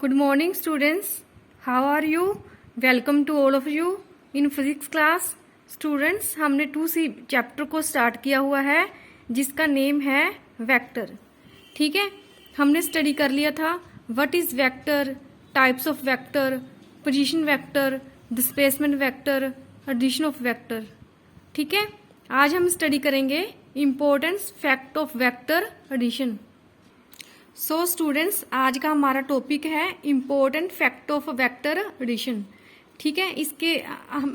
Good morning students. How are you? Welcome to all of you in physics class. Students, हमने 2C chapter को start किया हुआ है जिसका नेम है वेक्टर. ठीक है, हमने स्टडी कर लिया था what is vector, types of vector, position vector, displacement vector, addition of vector. ठीक है, आज हम स्टडी करेंगे importance fact of vector addition. So students, आज का हमारा टॉपिक है important fact of vector addition. ठीक है, इसके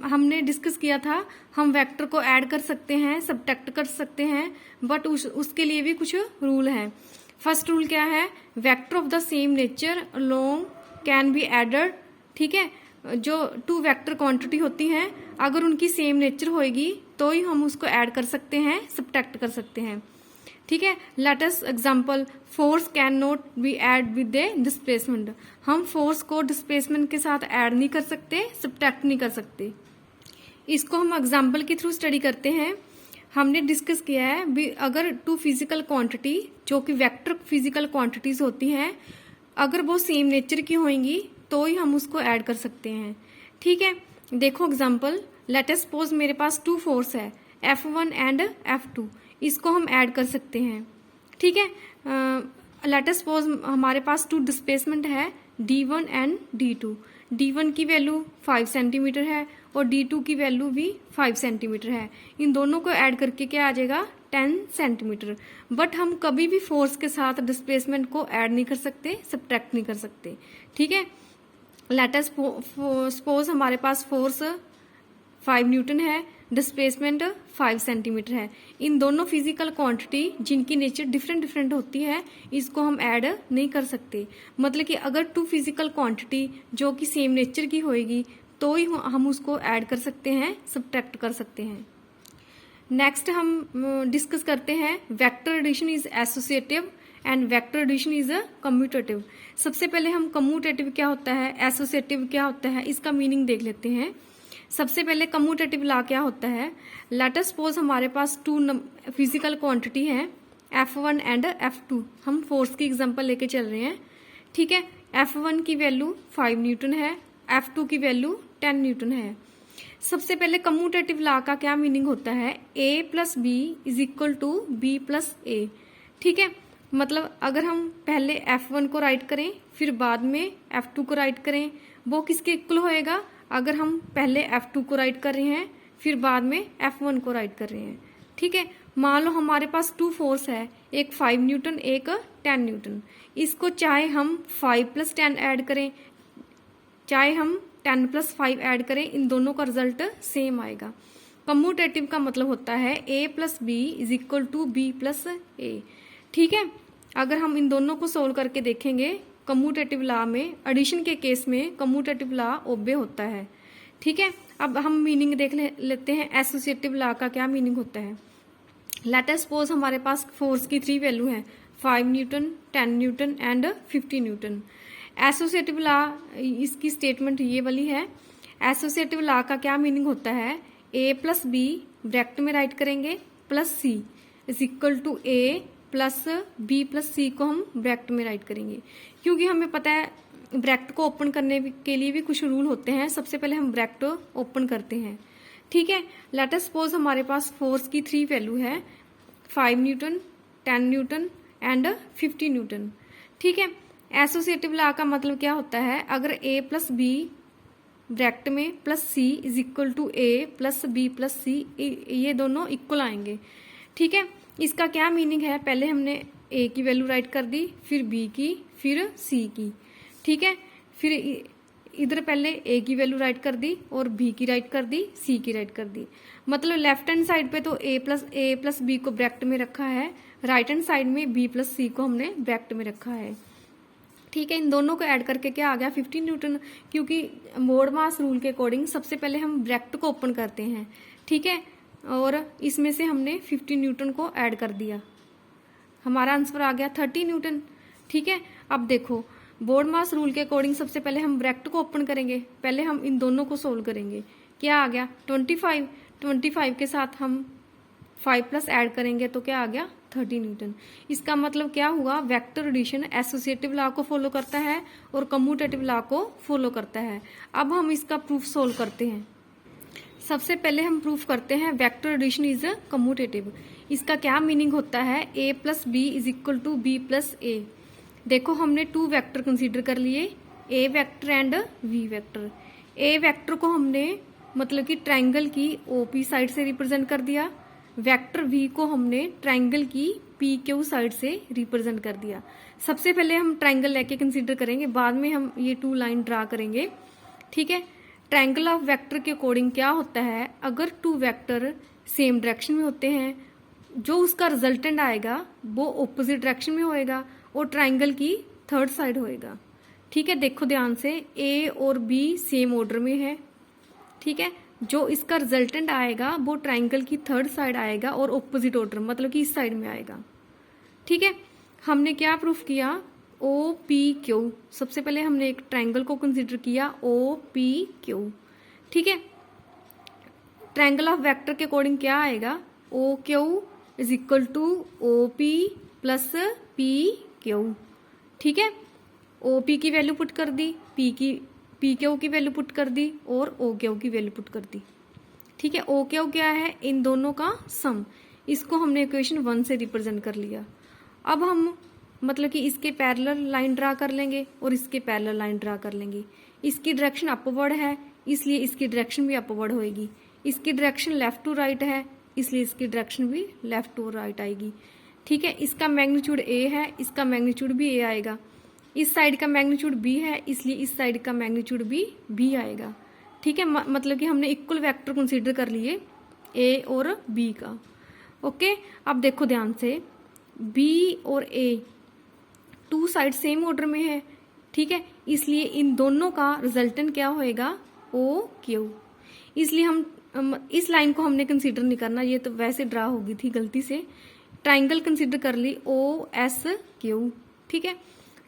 हमने डिस्कस किया था हम वेक्टर को ऐड कर सकते हैं, सबट्रैक्ट कर सकते हैं, बट उसके लिए भी कुछ रूल हैं. फर्स्ट रूल क्या है? Vector of the same nature along can be added. ठीक है, जो टू वेक्टर क्वांटिटी होती हैं अगर उनकी सेम नेचर होएगी तो ही हम उसको ऐड कर सकते हैं, सबट्रैक्ट कर सकते हैं. ठीक है, let us example force can not be add with the displacement. हम फोर्स को डिस्प्लेसमेंट के साथ ऐड नहीं कर सकते, सबट्रैक्ट नहीं कर सकते. इसको हम एग्जांपल के थ्रू स्टडी करते हैं. हमने डिस्कस किया है अगर टू फिजिकल क्वांटिटी जो कि वेक्टर फिजिकल क्वांटिटीज होती हैं अगर वो सेम नेचर की होंगी तो ही हम उसको ऐड कर सकते हैं. ठीक है, देखो एग्जांपल, लेट अस सपोज मेरे पास टू फोर्स है F1 एंड F2. इसको हम ऐड कर सकते हैं. ठीक है, लेट अस सपोज हमारे पास टू डिस्प्लेसमेंट है D1 एंड D2. D1 की वैल्यू 5 सेंटीमीटर है और D2 की वैल्यू भी 5 सेंटीमीटर है. इन दोनों को ऐड करके क्या आ जाएगा? 10 सेंटीमीटर. बट हम कभी भी फोर्स के साथ डिस्प्लेसमेंट को ऐड नहीं कर सकते, सबट्रैक्ट नहीं कर सकते. ठीक है, लेट अस सपोज हमारे पास फोर्स 5 न्यूटन है, डिस्प्लेसमेंट 5 सेंटीमीटर है. इन दोनों फिजिकल क्वांटिटी जिनकी नेचर डिफरेंट होती है इसको हम ऐड नहीं कर सकते. मतलब कि अगर टू फिजिकल क्वांटिटी जो कि सेम नेचर की होएगी तो ही हम उसको ऐड कर सकते हैं, सबट्रैक्ट कर सकते हैं. नेक्स्ट हम डिस्कस करते हैं vector addition is associative and vector addition is commutative. सबसे पहले हम कम्यूटेटिव क्या होता है, एसोसिएटिव क्या होता है, इसका मीनिंग देख लेते हैं. सबसे पहले कम्यूटेटिव लॉ क्या होता है? लेट अस सपोज हमारे पास टू फिजिकल क्वांटिटी है F1 एंड F2. हम फोर्स की एग्जांपल लेके चल रहे हैं. ठीक है, F1 की वैल्यू 5 न्यूटन है, F2 की वैल्यू 10 न्यूटन है. सबसे पहले कम्यूटेटिव लॉ का क्या मीनिंग होता है? A plus B is equal to B plus A. ठीक है, मतलब अगर हम पहले F1 को राइट करें फिर बाद में F2 को राइट करें, वो किसके इक्वल होएगा? अगर हम पहले F2 को राइट कर रहे हैं फिर बाद में F1 को राइट कर रहे हैं. ठीक है, मान लो हमारे पास टू फोर्स है, एक 5 न्यूटन एक 10 न्यूटन. इसको चाहे हम 5 प्लस 10 ऐड करें चाहे हम 10 प्लस 5 ऐड करें, इन दोनों का रिजल्ट सेम आएगा. कम्यूटेटिव का मतलब होता है A plus B is equal to B plus A. ठीक है, अगर हम इन दोनों को सोल्व करके देखेंगे कम्यूटेटिव लॉ में, एडिशन के केस में कम्यूटेटिव लॉ ओबे होता है. ठीक है, अब हम मीनिंग देख लेते हैं एसोसिएटिव लॉ का क्या मीनिंग होता है. लेट अस सपोज हमारे पास फोर्स की 3 वैल्यू है 5 Newton, 10 Newton and 50 Newton. Associative law इसकी स्टेटमेंट ये वाली है. एसोसिएटिव लॉ का क्या मीनिंग होता है? A प्लस बी ब्रैकेट में राइट करेंगे plus C is equal to A plus B plus C को हम ब्रैकेट में राइट करेंगे. क्योंकि हमें पता है ब्रैकेट को ओपन करने के लिए भी कुछ रूल होते हैं. सबसे पहले हम ब्रैकेट ओपन करते हैं. ठीक है, लेट अस सपोज हमारे पास फोर्स की 3 वैल्यू है 5 न्यूटन, 10 न्यूटन एंड 50 न्यूटन. ठीक है, एसोसिएटिव लॉ का मतलब क्या होता है? अगर A प्लस बी ब्रैकेट में plus C is equal to A plus B plus C, ये दोनों इक्वल आएंगे. ठीक है, इसका क्या मीनिंग है? पहले हमने A की वैल्यू राइट कर दी, फिर B की, फिर C की. ठीक है, फिर इधर पहले A की वैल्यू राइट कर दी और B की राइट कर दी, C की राइट कर दी. मतलब लेफ्ट हैंड साइड पे तो A प्लस बी को ब्रैकेट में रखा है, राइट हैंड साइड में B प्लस C को हमने ब्रैकेट में रखा है. ठीक है, इन दोनों को ऐड करके क्या आ गया? 15 न्यूटन. क्योंकि मोड मास रूल के अकॉर्डिंग सबसे पहले हम ब्रैकेट को ओपन करते हैं. ठीक है, और इसमें से हमने 15 न्यूटन को ऐड कर दिया, हमारा आंसर आ गया 30 न्यूटन. ठीक है, अब देखो बोर्ड मास रूल के अकॉर्डिंग सबसे पहले हम ब्रैकेट को ओपन करेंगे, पहले हम इन दोनों को सोल्व करेंगे. क्या आ गया? 25 के साथ हम 5 प्लस ऐड करेंगे तो क्या आ गया? 30 न्यूटन। इसका मतलब क्या हुआ, वेक्टर एडिशन एसोसिएटिव लॉ को फॉलो करता है और कम्यूटेटिव लॉ को फॉलो करता है। अब हम इसका प्रूफ सोल्व करते हैं। सबसे पहले हम प्रूफ करते हैं वेक्टर एडिशन इज कम्यूटेटिव। इसका क्या मीनिंग होता है, a plus B is equal to B plus A. देखो हमने 2 वेक्टर कंसीडर कर लिए, a vector and v vector. a vector को हमने मतलब कि ट्रायंगल की OP साइड से रिप्रेजेंट कर दिया, वेक्टर v को हमने ट्रायंगल की PQ साइड से रिप्रेजेंट कर दिया। सबसे पहले हम ट्रायंगल लेके कंसीडर करेंगे, बाद में हम ये 2 लाइन ड्रा करेंगे, ठीक है। ट्रायंगल ऑफ वेक्टर के अकॉर्डिंग क्या होता है, अगर 2 वेक्टर सेम डायरेक्शन में होते हैं, जो उसका रिजल्टेंट आएगा वो ऑपोजिट डायरेक्शन में होएगा और ट्रायंगल की थर्ड साइड होएगा, ठीक है। देखो ध्यान से, A और B सेम ऑर्डर में है, ठीक है। जो इसका रिजल्टेंट आएगा वो ट्रायंगल की थर्ड साइड आएगा और ऑपोजिट ऑर्डर मतलब कि इस साइड में आएगा, ठीक है। हमने क्या प्रूफ किया, OPQ। सबसे पहले हमने एक ट्रायंगल को कंसीडर किया OPQ, ठीक है। ट्रायंगल ऑफ वेक्टर के अकॉर्डिंग क्या आएगा, OQ is equal to OP plus PQ, ठीक है। OP की वैल्यू पुट कर दी, PQ की वैल्यू पुट कर दी और OQ की वैल्यू पुट कर दी, ठीक है। OQ क्या है, इन दोनों का सम। इसको हमने इक्वेशन 1 से रिप्रेजेंट कर लिया। अब हम मतलब कि इसके पैरेलल लाइन ड्रा कर लेंगे और इसके पैरेलल लाइन ड्रा कर लेंगे। इसकी डायरेक्शन अपवर्ड है इसलिए इसकी डायरेक्शन भी अपवर्ड होएगी, इसकी डायरेक्शन लेफ्ट टू राइट है इसलिए इसकी डायरेक्शन भी लेफ्ट टू राइट आएगी, ठीक है। इसका मैग्नीट्यूड A है, इसका मैग्नीट्यूड भी A आएगा। इस साइड का मैग्नीट्यूड B है इसलिए इस साइड का मैग्नीट्यूड भी B आएगा, ठीक है। मतलब कि हमने इक्वल वेक्टर कंसीडर कर लिए A और B का, ओके। अब देखो ध्यान से, B और A 2 साइड सेम ऑर्डर में है, ठीक है, इसलिए इन दोनों का रिजल्टेंट क्या होएगा, OQ। इसलिए हम इस लाइन को हमने कंसीडर नहीं करना, ये तो वैसे ड्रा होगी थी गलती से। ट्रायंगल कंसीडर कर ली OSQ, ठीक है।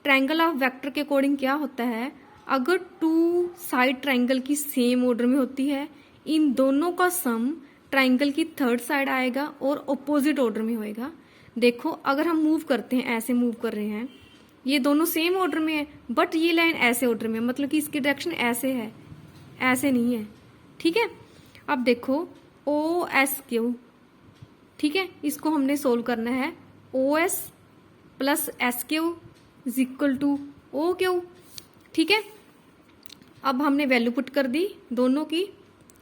ट्रायंगल ऑफ वेक्टर के अकॉर्डिंग क्या होता है, अगर 2 साइड ट्रायंगल की सेम ऑर्डर में होती है, इन दोनों का सम ट्रायंगल की थर्ड साइड आएगा और ऑपोजिट ऑर्डर में होएगा। देखो अगर हम मूव करते हैं, ऐसे मूव कर रहे हैं, ये दोनों सेम ऑर्डर में है बट ये लाइन ऐसे ऑर्डर में, मतलब कि इसकी डायरेक्शन ऐसे है, ऐसे नहीं है, ठीक है। अब देखो OSQ, ठीक है, इसको हमने सोल्व करना है। OS plus SQ is equal to OQ, ठीक है। अब हमने वैल्यू पुट कर दी दोनों की,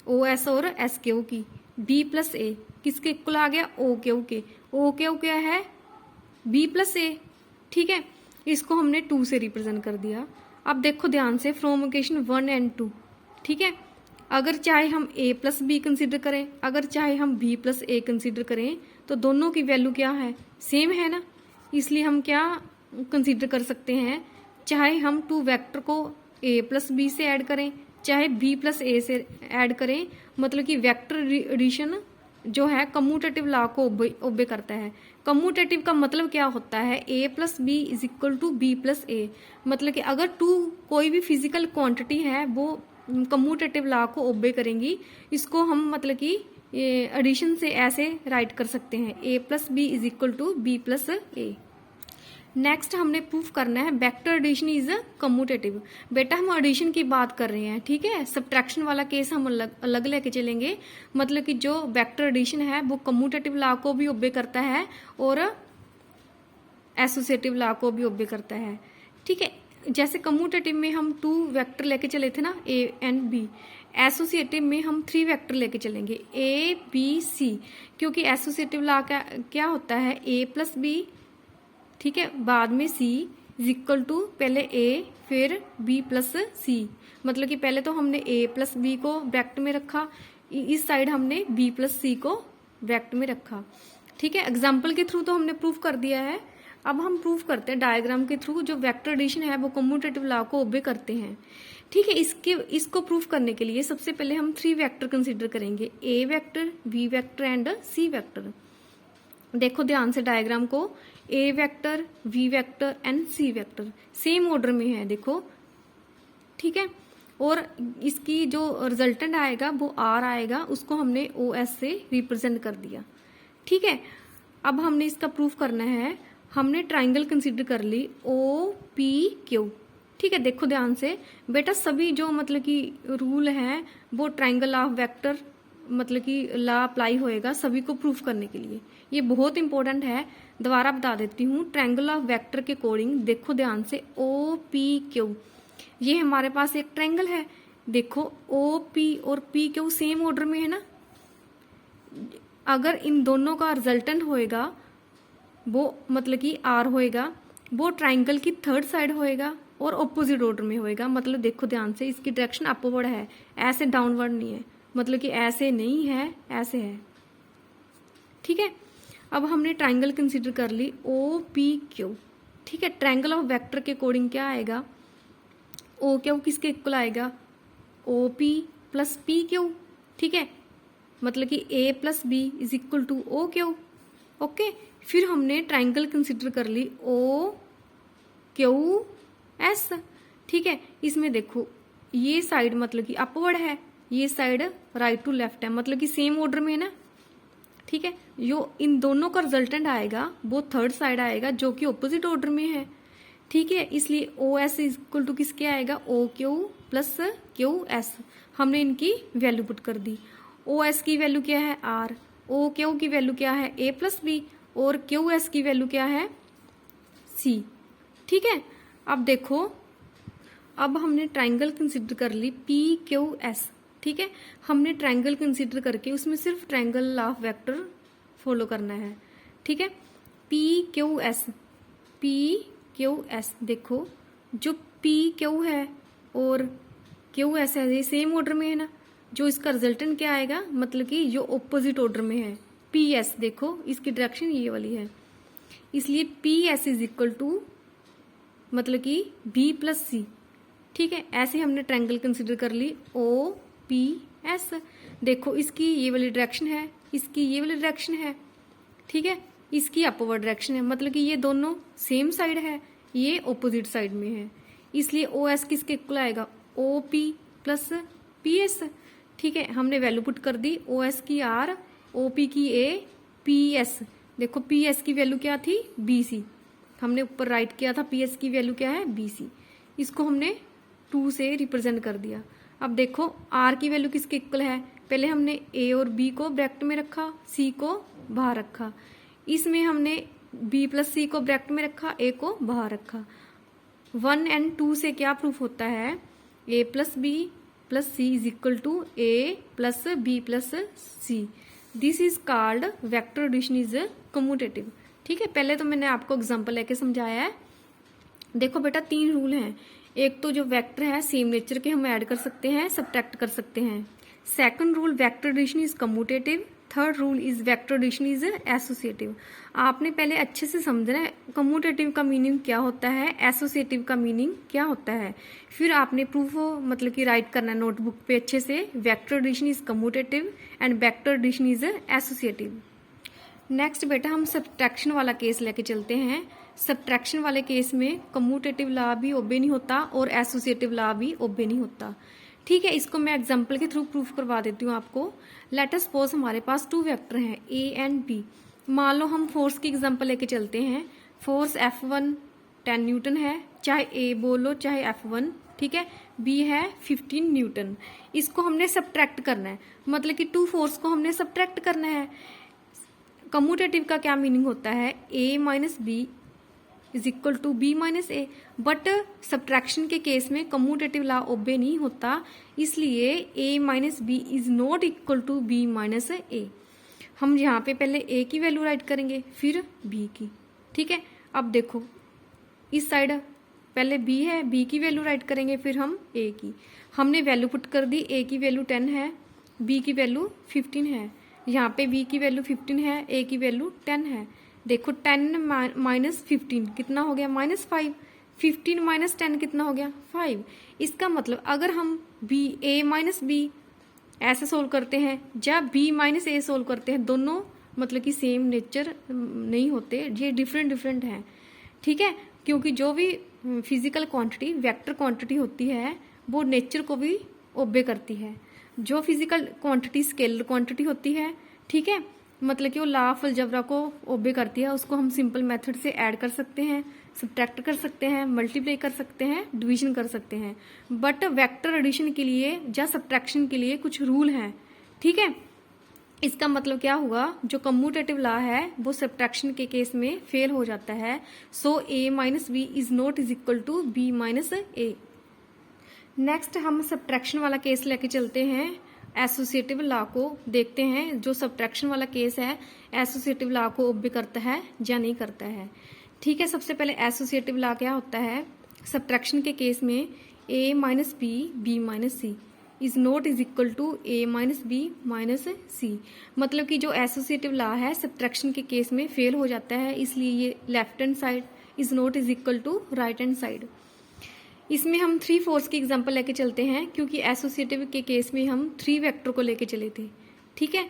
OS और SQ की। B प्लस A किसके इक्वल आ गया, OQ के। OQ क्या है, B प्लस A, ठीक है। इसको हमने 2 से रिप्रेजेंट कर दिया। अब देखो ध्यान से, फ्रॉम इक्वेशन 1 एंड 2, ठीक है। अगर चाहे हम A प्लस B कंसिडर करें, अगर चाहे हम B प्लस A कंसिडर करें, तो दोनों की वैल्यू क्या है, सेम है ना। इसलिए हम क्या कंसिडर कर सकते हैं, चाहे हम 2 वेक्टर को A प्लस B से ऐड करें, चाहे B प्लस A से ऐड करें, मतलब कि वेक्टर एडिशन जो है कम्यूटेटिव लॉ को ओबे करता है। कम्यूटेटिव का मतलब क्या होता है, A plus B is equal to B plus A। मतलब कि अगर 2 कोई भी फिजिकल क्वांटिटी है वो कम्यूटेटिव लॉ को ओबे करेंगी। इसको हम मतलब कि एडिशन से ऐसे राइट कर सकते हैं, A plus B is equal to B plus A। Next हमने प्रूफ करना है वेक्टर एडिशन इज कम्यूटेटिव। बेटा हम एडिशन की बात कर रहे हैं, ठीक है, सब्ट्रैक्शन वाला केस हम अलग लेके चलेंगे। मतलब कि जो वेक्टर एडिशन है वो कम्यूटेटिव लॉ को भी ओबे करता है और एसोसिएटिव लॉ को भी ओबे करता है, ठीक है। जैसे कम्यूटेटिव में हम 2 वेक्टर लेके चले थे ना, A एंड B, एसोसिएटिव में हम 3 वेक्टर लेके चलेंगे, A B C, क्योंकि एसोसिएटिव लॉ क्या होता है, A प्लस B, ठीक है, बाद में C इज इक्वल टू पहले A फिर B प्लस C। मतलब कि पहले तो हमने A प्लस B को ब्रैकेट में रखा, इस साइड हमने B प्लस C को ब्रैकेट में रखा, ठीक है। एग्जाम्पल के थ्रू तो हमने प्रूफ कर दिया है। अब हम प्रूफ करते हैं डायग्राम के थ्रू, जो वेक्टर एडिशन है वो कम्यूटेटिव लॉ को ओबे करते हैं, ठीक है। इसको प्रूफ करने के लिए सबसे पहले हम 3 वेक्टर कंसीडर करेंगे, A vector, B vector and C vector. देखो ध्यान से डायग्राम को, A vector, V vector and C vector same order में है, देखो, ठीक है। और इसकी जो रिजल्टेंट आएगा वो R आएगा, उसको हमने OS से रिप्रेजेंट कर दिया, ठीक है। अब हमने इसका प्रूफ करना है। हमने ट्राइंगल कंसीडर कर ली ओ पी क्यू। ठीक है, देखो ध्यान से बेटा, सभी जो मतलब कि रूल है वो ट्राइंगल ऑफ वेक्टर मतलब कि लॉ अप्लाई होएगा सभी को प्रूफ करने के लिए। ये बहुत इंपॉर्टेंट है, दोबारा बता देती हूँ। ट्राइंगल ऑफ वेक्टर के अकॉर्डिंग देखो ध्यान से ओ पी क्यू, ये हमारे पास एक ट्राइंगल है। देखो ओ पी और पी क्यू सेम ऑर्डर में है ना। अगर इन दोनों का रिजल्टेंट होएगा वो मतलब कि आर होएगा, वो ट्राइंगल की थर्ड साइड होएगा और ऑपोजिट ऑर्डर में होएगा। मतलब देखो ध्यान से, इसकी डायरेक्शन अपवर्ड है, ऐसे डाउनवर्ड नहीं है, मतलब कि ऐसे नहीं है, ऐसे है। ठीक है, अब हमने ट्राइंगल कंसीडर कर ली ओ पी क्यू। ठीक है, ट्राइंगल ऑफ वेक्टर के अकॉर्डिंग क्या आएगा, ओ क्यू किसके इक्वल आएगा, O P plus P Q. ठीक है, मतलब कि A plus B is equal to O Q. Okay, फिर हमने ट्राइंगल कंसीडर कर ली ओ क्यू एस। ठीक है, इसमें देखो ये साइड मतलब कि अपवर्ड है, ये साइड राइट टू लेफ्ट है, मतलब कि सेम ऑर्डर में है ना। ठीक है, जो इन दोनों का रिजल्टेंट आएगा वो थर्ड साइड आएगा जो कि ऑपोजिट ऑर्डर में है। ठीक है, इसलिए O S is equal to किसके आएगा, O Q plus Q S. हमने इनकी वैल्यू पुट कर दी। ओ एस की वैल्यू क्या है आर, ओ क्यू की वैल्यू क्या है ए प्लस बी, और क्यू एस की वैल्यू क्या है सी। ठीक है, अब देखो, अब हमने ट्राइंगल कंसीडर कर ली पी क्यू एस। ठीक है, हमने ट्राइंगल कंसीडर करके उसमें सिर्फ ट्राइंगल ऑफ वेक्टर फॉलो करना है। ठीक है, P Q S, P Q S, देखो जो पी क्यू है और क्यू एस है ये सेम ऑर्डर में है ना। जो इसका रिजल्टेंट क्या आएगा, मतलब कि जो ऑपोजिट ऑर्डर में है पी एस, देखो इसकी डायरेक्शन ये वाली है, इसलिए P S is equal to मतलब कि बी प्लस सी। ठीक है, ऐसे हमने ट्रायंगल कंसीडर कर ली ओ पी एस। देखो इसकी ये वाली डायरेक्शन है, इसकी ये वाली डायरेक्शन है। ठीक है, इसकी अपवर्ड डायरेक्शन है, मतलब कि ये दोनों सेम साइड है, ये ऑपोजिट साइड में है, इसलिए ओ एस किसके इक्वल आएगा, O P plus P S. ठीक है, हमने वैल्यू पुट कर दी, ओ एस की आर, ओ पी की ए, पी एस। देखो पी एस की वैल्यू क्या थी, बी सी, हमने ऊपर राइट किया था, पी एस की वैल्यू क्या है बी सी, इसको हमने 2 से रिप्रेजेंट कर दिया। अब देखो आर की वैल्यू किसके इक्वल है, पहले हमने ए और बी को ब्रैकेट में रखा, सी को बाहर रखा, इसमें हमने बी प्लस सी को ब्रैकेट में रखा, ए को बाहर रखा। 1 एंड 2 से क्या प्रूफ होता है, A plus B plus C is equal to A plus B plus C. This is called vector addition is commutative. ठीक है, पहले तो मैंने आपको एग्जांपल लेके समझाया है। देखो बेटा 3 रूल हैं, एक तो जो वेक्टर है सेम नेचर के हम ऐड कर सकते हैं, सब्ट्रैक्ट कर सकते हैं। Second rule vector addition is commutative. Third rule is vector addition is associative. आपने पहले अच्छे से समझना है कम्यूटेटिव का मीनिंग क्या होता है, एसोसिएटिव का मीनिंग क्या होता है, फिर आपने प्रूफ मतलब कि राइट करना है नोटबुक पे अच्छे से। Vector addition is commutative and vector addition is associative. Next बेटा हम सब्ट्रैक्शन वाला केस लेके चलते हैं। सब्ट्रैक्शन वाले केस में कम्यूटेटिव लॉ भी ओबे नहीं होता और एसोसिएटिव लॉ भी ओबे नहीं होता। ठीक है, इसको मैं एग्जांपल के थ्रू प्रूफ करवा देती हूँ आपको। लेट अस सपोज हमारे पास 2 वेक्टर हैं ए एंड बी। मान लो हम फोर्स की एग्जांपल लेके चलते हैं। फोर्स F1 10 न्यूटन है, चाहे ए बोलो चाहे F1। ठीक है, बी है 15 न्यूटन। इसको हमने सब्ट्रैक्ट करना है, मतलब कि 2 फोर्स को हमने सब्ट्रैक्ट करना है। कम्यूटेटिव का क्या मीनिंग होता है, A minus B is equal to B minus A. But subtraction के केस में कम्यूटेटिव लॉ ओबे नहीं होता, इसलिए A minus B is not equal to B minus A. हम यहाँ पे पहले ए की वैल्यू राइट करेंगे फिर बी की। ठीक है, अब देखो इस साइड पहले बी है, बी की वैल्यू राइट करेंगे फिर हम ए की। हमने वैल्यू पुट कर दी, ए की वैल्यू 10 है, बी की वैल्यू 15 है। यहाँ पे बी की वैल्यू 15 है, ए की वैल्यू 10 है। देखो 10 माइनस 15 कितना हो गया, -5। 15 माइनस 10 कितना हो गया, 5। इसका मतलब अगर हम बी ए माइनस बी ऐसे सोल्व करते हैं, जब बी माइनस ए सोल्व करते हैं, दोनों मतलब कि सेम नेचर नहीं होते, ये डिफरेंट हैं। ठीक है, क्योंकि जो भी फिजिकल क्वांटिटी वेक्टर क्वांटिटी होती है वो नेचर को भी ओबे करती है। जो फिजिकल क्वांटिटी स्केलर क्वांटिटी होती है, ठीक है, मतलब कि वो लॉ ऑफ अलजेब्रा को ओबे करती है, उसको हम सिंपल मेथड से ऐड कर सकते हैं, सब्ट्रैक्ट कर सकते हैं, मल्टीप्लाई कर सकते हैं, डिवीजन कर सकते हैं। बट वेक्टर एडिशन के लिए या सब्ट्रैक्शन के लिए कुछ रूल हैं, ठीक है। इसका मतलब क्या हुआ, जो कम्यूटेटिव लॉ है वो सब्ट्रैक्शन के केस में फेल हो जाता है। So a minus B is not is equal to B minus A. Next हम सब्ट्रैक्शन वाला केस लेके चलते हैं, एसोसिएटिव लॉ को देखते हैं। जो सब्ट्रैक्शन वाला केस है एसोसिएटिव लॉ को ओबे करता है या नहीं करता है, ठीक है। सबसे पहले एसोसिएटिव लॉ क्या होता है, सब्ट्रैक्शन के केस में a minus B minus C is not is equal to a minus B minus C. मतलब कि जो एसोसिएटिव लॉ है सब्ट्रैक्शन के केस में फेल हो जाता है, इसलिए ये left hand side is not is equal to right hand side. इसमें हम 3 फोर्स की एग्जांपल लेके चलते हैं, क्योंकि एसोसिएटिव के केस में हम 3 वेक्टर को लेके चले थे, ठीक है।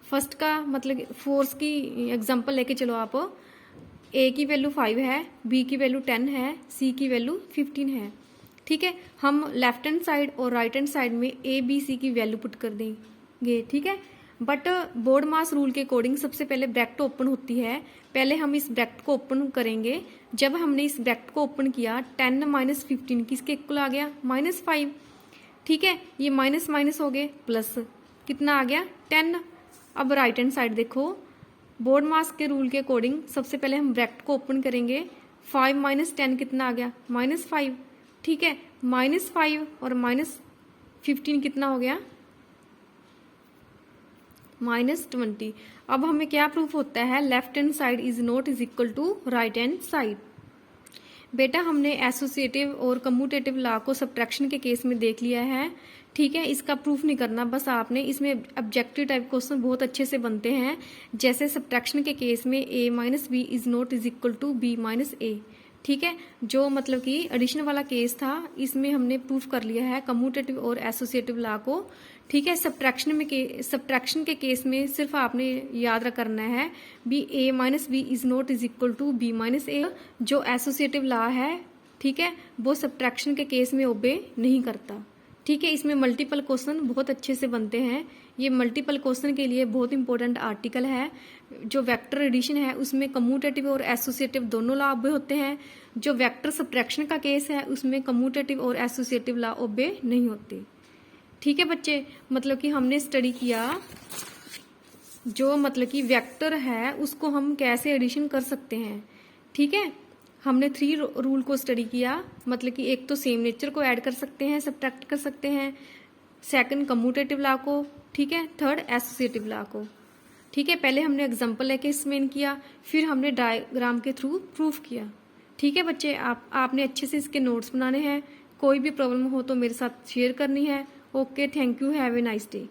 फर्स्ट का मतलब फोर्स की एग्जांपल लेके चलो आप। a की वैल्यू 5 है, b की वैल्यू 10 है, c की वैल्यू 15 है, ठीक है। हम लेफ्ट हैंड साइड और राइट हैंड साइड में a b c की वैल्यू पुट कर देंगे, ठीक है। बट बोर्ड मास रूल के अकॉर्डिंग सबसे पहले ब्रैकेट ओपन होती है, पहले हम इस ब्रैकेट को ओपन करेंगे। जब हमने इस ब्रैकेट को ओपन किया 10 माइनस 15 किसके इक्वल आ गया, -5, ठीक है। ये माइनस माइनस हो गए प्लस, कितना आ गया 10। अब राइट हैंड साइड देखो, बोर्ड मास के रूल के अकॉर्डिंग सबसे पहले हम ब्रैकेट को ओपन करेंगे, 5 माइनस 10 कितना आ गया -5, ठीक है। -5 और -15 कितना हो गया -20। अब हमें क्या प्रूफ होता है, left hand side is not is equal to right hand side. बेटा हमने एसोसिएटिव और कम्यूटेटिव लॉ को सब्ट्रैक्शन के केस में देख लिया है, ठीक है। इसका प्रूफ नहीं करना, बस आपने इसमें ऑब्जेक्टिव टाइप क्वेश्चन बहुत अच्छे से बनते हैं। जैसे सब्ट्रैक्शन के केस में a minus B is not is equal to B minus A, ठीक है। जो मतलब कि एडिशन वाला केस था, इसमें हमने प्रूफ कर लिया है कम्यूटेटिव और एसोसिएटिव लॉ को, ठीक है। सब्ट्रैक्शन के केस में सिर्फ आपने याद करना है B a minus B is not is equal to B minus A. जो एसोसिएटिव लॉ है, ठीक है, वो सब्ट्रैक्शन के केस में ओबे नहीं करता, ठीक है। इसमें मल्टीपल क्वेश्चन बहुत अच्छे से बनते हैं। ये मल्टीपल क्वेश्चन के लिए बहुत इंपॉर्टेंट आर्टिकल है। जो वेक्टर एडिशन है उसमें कम्यूटेटिव और एसोसिएटिव दोनों लॉ ओबे होते हैं। जो वेक्टर सब्ट्रैक्शन का केस है उसमें कम्यूटेटिव और एसोसिएटिव लॉ ओबे नहीं होते, ठीक है बच्चे। मतलब कि हमने स्टडी किया जो मतलब कि वेक्टर है उसको हम कैसे एडिशन कर सकते हैं, ठीक है। हमने 3 रूल को स्टडी किया, मतलब कि एक तो सेम नेचर को ऐड कर सकते हैं, सब्ट्रैक्ट कर सकते हैं, सेकंड कम्यूटेटिव लॉ को, ठीक है, थर्ड एसोसिएटिव लॉ को, ठीक है। पहले हमने एग्जांपल लेके एक्सप्लेन किया, फिर हमने डायग्राम के थ्रू प्रूफ किया, ठीक है बच्चे। आपने अच्छे से इसके नोट्स बनाने हैं। कोई भी प्रॉब्लम हो तो मेरे साथ शेयर करनी है। Okay, thank you, have a nice day.